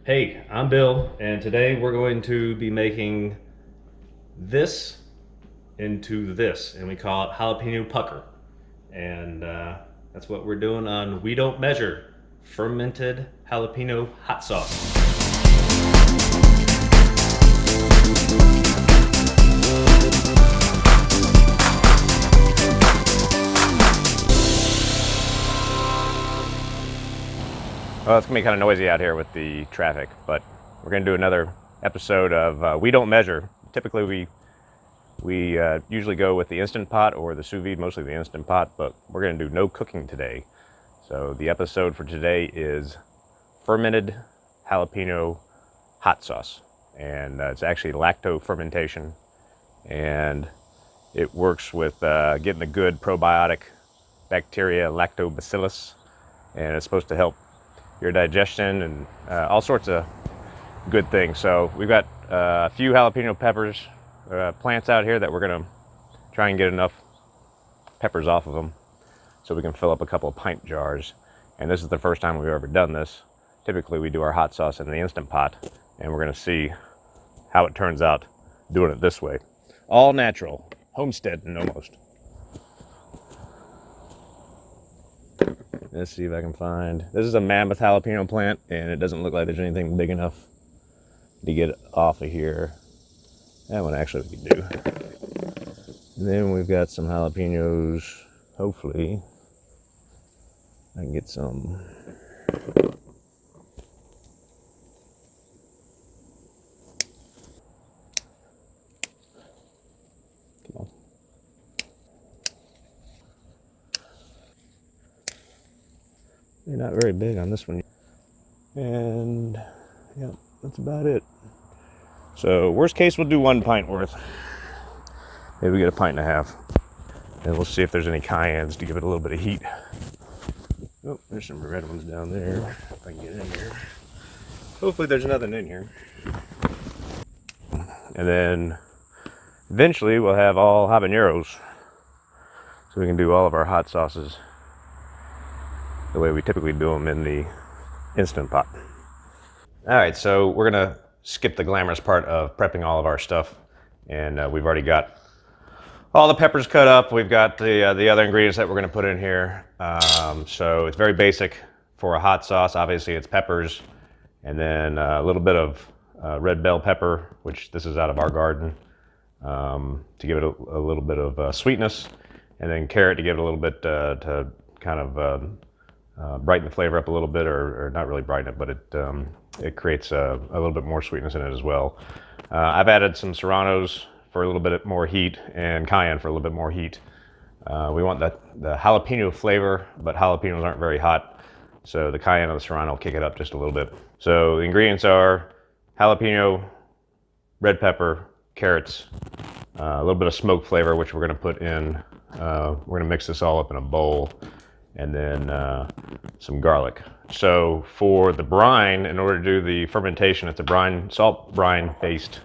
Hey, I'm Bill, and today we're going to be making this into this, and we call it jalapeno pucker. And that's what we're doing on We Don't Measure fermented jalapeno hot sauce. Well, it's gonna be kind of noisy out here with the traffic, but we're gonna do another episode of We Don't Measure. Typically, we usually go with the Instant Pot or the sous vide, mostly the Instant Pot, but we're gonna do no cooking today. So the episode for today is fermented jalapeno hot sauce, and it's actually lacto fermentation, and it works with getting a good probiotic bacteria, lactobacillus, and it's supposed to help your digestion and all sorts of good things. So we've got a few jalapeno peppers plants out here that we're gonna try and get enough peppers off of them so we can fill up a couple of pint jars. And this is the first time we've ever done this. Typically we do our hot sauce in the Instant Pot, and we're gonna see how it turns out doing it this way. All natural, homesteading almost. Let's see if I can find, this is a mammoth jalapeno plant, and it doesn't look like there's anything big enough to get off of here. That one actually we can do. And then we've got some jalapenos. Hopefully I can get some. Come on. They're not very big on this one. And yeah, that's about it. So worst case, we'll do 1 pint worth. Maybe we get a pint and a half. And we'll see if there's any cayennes to give it a little bit of heat. Oh, there's some red ones down there. If I can get in there. Hopefully there's nothing in here. And then eventually we'll have all habaneros. So we can do all of our hot sauces the way we typically do them in the Instant Pot. All right, so we're gonna skip the glamorous part of prepping all of our stuff, and we've already got all the peppers cut up. We've got the other ingredients that we're gonna put in here. So it's very basic for a hot sauce. Obviously, it's peppers, and then a little bit of red bell pepper, which this is out of our garden, to give it a little bit of sweetness, and then carrot to give it a little bit to kind of brighten the flavor up a little bit, or not really brighten it, but it creates a little bit more sweetness in it as well. I've added some serranos for a little bit more heat, and cayenne for a little bit more heat. We want the jalapeno flavor, but jalapenos aren't very hot, so the cayenne and the serrano will kick it up just a little bit. So the ingredients are jalapeno, red pepper, carrots, a little bit of smoke flavor, which we're going to put in. We're going to mix this all up in a bowl, and then some garlic. So for the brine, in order to do the fermentation, it's a brine, salt brine based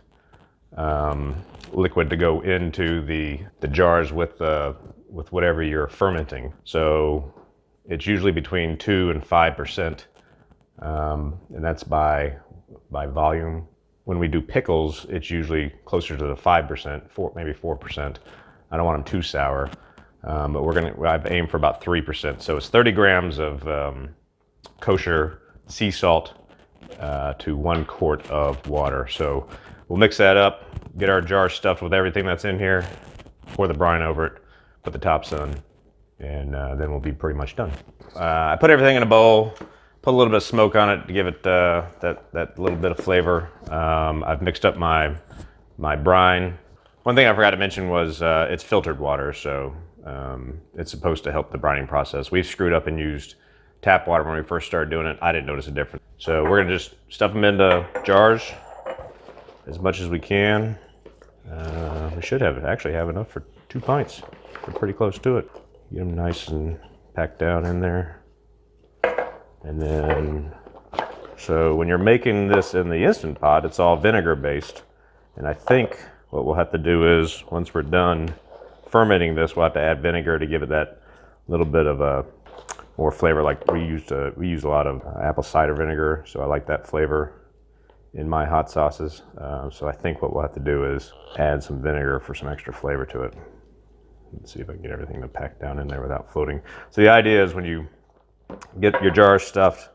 liquid to go into the jars with whatever you're fermenting. So it's usually between 2 and 5%, and that's by volume. When we do pickles, it's usually closer to the 5%, maybe 4%. I don't want them too sour. But I've aimed for about 3%. So it's 30 grams of kosher sea salt to 1 quart of water. So we'll mix that up, get our jar stuffed with everything that's in here, pour the brine over it, put the tops on, and then we'll be pretty much done. I put everything in a bowl, put a little bit of smoke on it to give it that little bit of flavor. I've mixed up my brine. One thing I forgot to mention was it's filtered water, so it's supposed to help the brining process. We screwed up and used tap water when we first started doing it. I didn't notice a difference. So we're gonna just stuff them into jars as much as we can. We should actually have enough for 2 pints. We're pretty close to it. Get them nice and packed down in there. And then, so when you're making this in the Instant Pot, it's all vinegar based. And I think what we'll have to do is, once we're done fermenting this, we'll have to add vinegar to give it that little bit of a more flavor. Like we use a lot of apple cider vinegar, so I like that flavor. in my hot sauces. So I think what we'll have to do is add some vinegar for some extra flavor to it. Let's see if I can get everything to pack down in there without floating. So the idea is when you get your jars stuffed,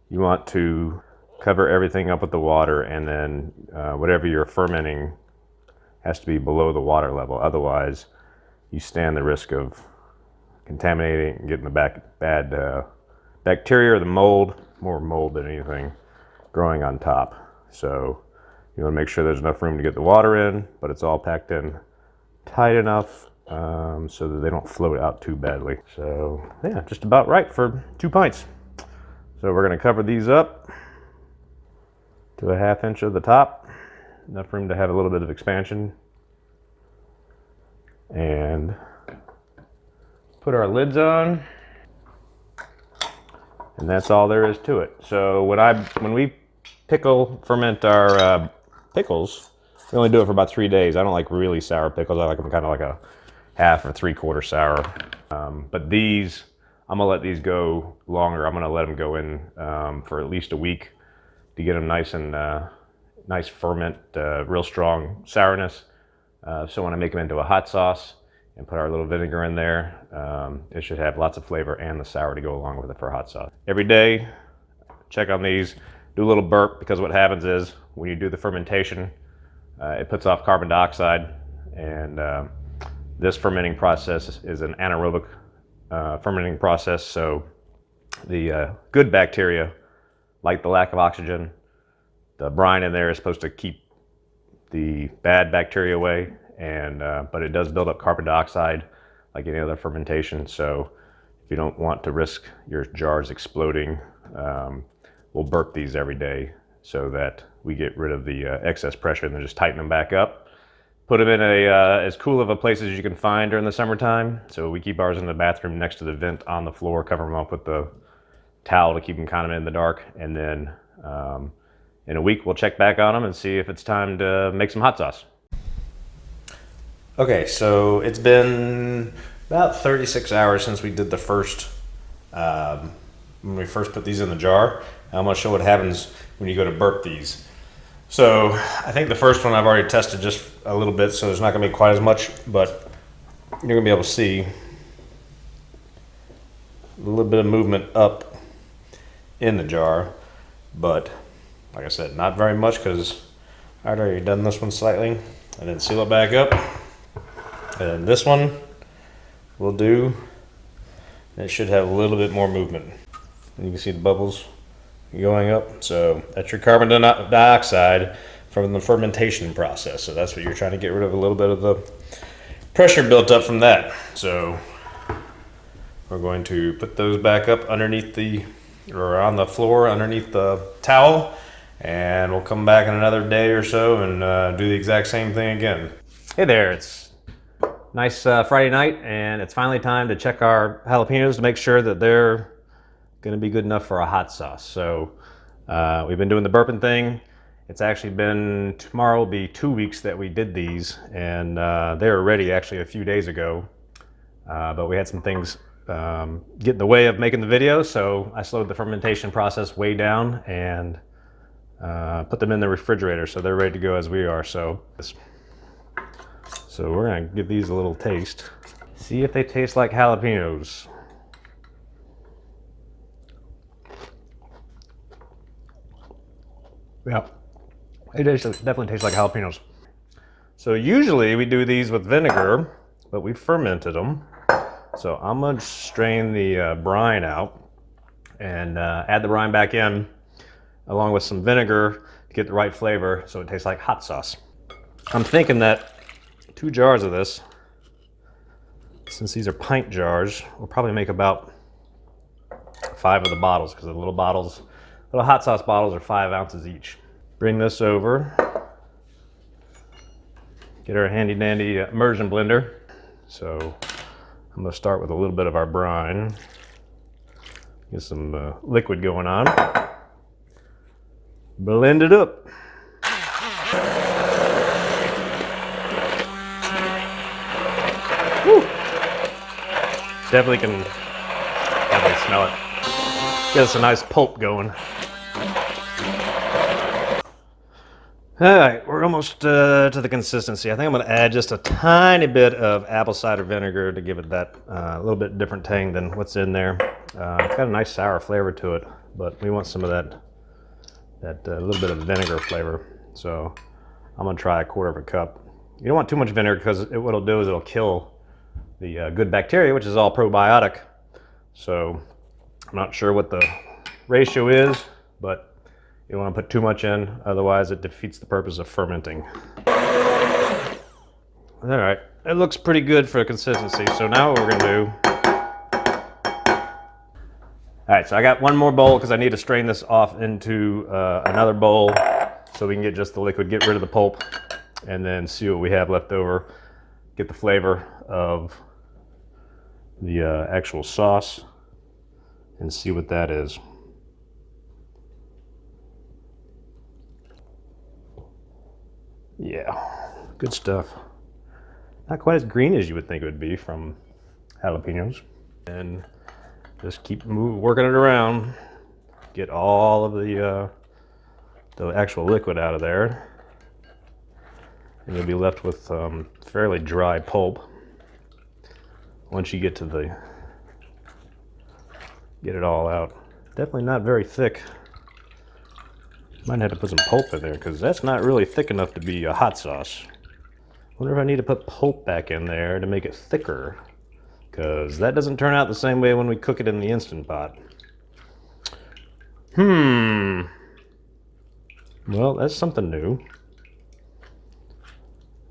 you want to cover everything up with the water, and then whatever you're fermenting has to be below the water level. Otherwise, you stand the risk of contaminating and getting the bad bacteria or the mold, more mold than anything, growing on top. So you want to make sure there's enough room to get the water in, but it's all packed in tight enough so that they don't float out too badly. So yeah, just about right for 2 pints. So we're going to cover these up to a 1/2 inch of the top, enough room to have a little bit of expansion, and put our lids on, and that's all there is to it. So when we ferment our pickles, we only do it for about 3 days. I don't like really sour pickles. I like them kind of like a 1/2 or 3/4 sour. But these, I'm gonna let these go longer. I'm gonna let them go in for at least a week to get them nice and nice ferment, real strong sourness. So when I make them into a hot sauce and put our little vinegar in there, it should have lots of flavor and the sour to go along with it for a hot sauce. Every day, check on these, do a little burp, because what happens is when you do the fermentation, it puts off carbon dioxide, and this fermenting process is an anaerobic fermenting process. So the good bacteria, like the lack of oxygen, the brine in there is supposed to keep the bad bacteria away, and but it does build up carbon dioxide like any other fermentation. So if you don't want to risk your jars exploding, we'll burp these every day so that we get rid of the excess pressure, and then just tighten them back up. Put them in as cool of a place as you can find during the summertime. So we keep ours in the bathroom next to the vent on the floor, cover them up with the towel to keep them kind of in the dark, and then in a week we'll check back on them and see if it's time to make some hot sauce. Okay, so it's been about 36 hours since we did the first, when we first put these in the jar. I'm gonna show what happens when you go to burp these. So I think the first one I've already tested just a little bit, so there's not gonna be quite as much, but you're gonna be able to see a little bit of movement up in the jar, but like I said, not very much, because I'd already done this one slightly. I didn't seal it back up. And this one will do. It should have a little bit more movement. And you can see the bubbles going up. So that's your carbon dioxide from the fermentation process. So that's what you're trying to get rid of, a little bit of the pressure built up from that. So we're going to put those back up underneath or on the floor underneath the towel, and we'll come back in another day or so and do the exact same thing again. Hey there, it's nice Friday night, and it's finally time to check our jalapenos to make sure that they're going to be good enough for a hot sauce. So we've been doing the burping thing. It's actually been, tomorrow will be 2 weeks that we did these, and they were ready actually a few days ago, but we had some things get in the way of making the video, so I slowed the fermentation process way down and put them in the refrigerator so they're ready to go as we are. So we're gonna give these a little taste, see if they taste like jalapenos. Yeah, it definitely tastes like jalapenos. So usually we do these with vinegar, but we fermented them. So I'm gonna strain the brine out and add the brine back in along with some vinegar to get the right flavor so it tastes like hot sauce. I'm thinking that 2 jars of this, since these are pint jars, we'll probably make about 5 of the bottles, because the little hot sauce bottles are 5 ounces each. Bring this over, get our handy dandy immersion blender. So I'm gonna start with a little bit of our brine, get some liquid going on, blend it up. Woo. Definitely smell it. Get us a nice pulp going. All right, we're almost to the consistency. I think I'm going to add just a tiny bit of apple cider vinegar to give it that little bit different tang than what's in there. It's got a nice sour flavor to it, but we want some of that little bit of vinegar flavor. So I'm going to try 1/4 cup. You don't want too much vinegar because what it'll do is it'll kill the good bacteria, which is all probiotic. So I'm not sure what the ratio is, but you don't want to put too much in, otherwise it defeats the purpose of fermenting. All right, it looks pretty good for consistency. So now what we're gonna do, all right, so I got one more bowl because I need to strain this off into another bowl so we can get just the liquid, get rid of the pulp, and then see what we have left over, get the flavor of the actual sauce, and see what that is. Yeah, good stuff. Not quite as green as you would think it would be from jalapenos. And just keep working it around. Get all of the actual liquid out of there. And you'll be left with fairly dry pulp. Once you get it all out. Definitely not very thick. Might have to put some pulp in there because that's not really thick enough to be a hot sauce. Wonder if I need to put pulp back in there to make it thicker, because that doesn't turn out the same way when we cook it in the Instant Pot. Well, that's something new,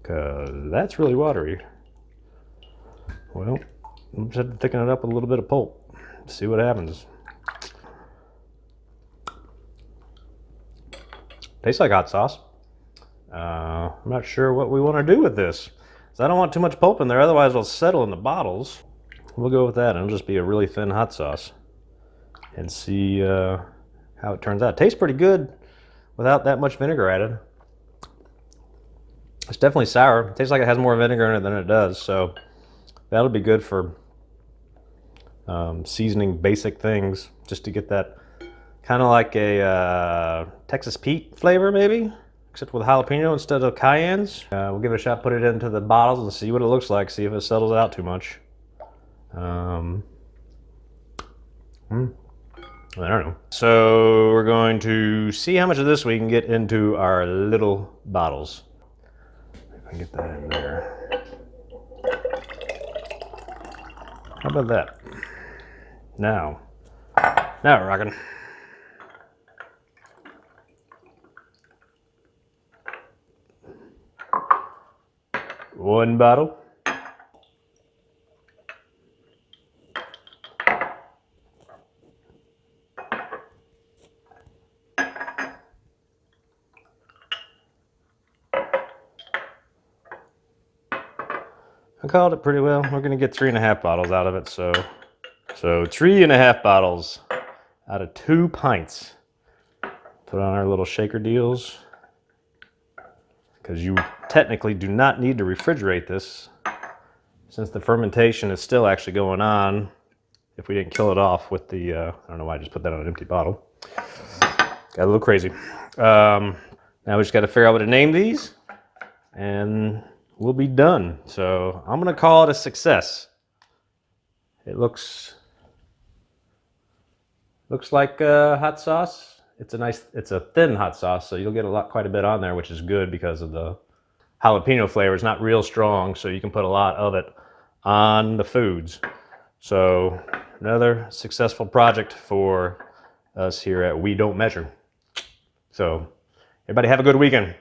because that's really watery. Well, we'll just have to thicken it up with a little bit of pulp. See what happens. Tastes like hot sauce. I'm not sure what we want to do with this. So I don't want too much pulp in there, otherwise it'll settle in the bottles. We'll go with that, and it'll just be a really thin hot sauce. And see how it turns out. It tastes pretty good without that much vinegar added. It's definitely sour. It tastes like it has more vinegar in it than it does, so that'll be good for seasoning basic things, just to get that kind of like a Texas Pete flavor, maybe, except with jalapeno instead of cayennes. We'll give it a shot, put it into the bottles and see what it looks like, see if it settles out too much. I don't know. So we're going to see how much of this we can get into our little bottles. If I can get that in there. How about that? Now we're rocking. One bottle. I called it pretty well. We're gonna get 3.5 bottles out of it, so 3.5 bottles out of 2 pints. Put on our little shaker deals, because you technically do not need to refrigerate this, since the fermentation is still actually going on, if we didn't kill it off with the, I don't know why I just put that on an empty bottle. Got a little crazy. Now we just got to figure out what to name these, and we'll be done. So I'm going to call it a success. It looks like hot sauce. It's a thin hot sauce, so you'll get quite a bit on there, which is good because of the jalapeno flavor. It's not real strong, so you can put a lot of it on the foods. So another successful project for us here at We Don't Measure. So everybody have a good weekend.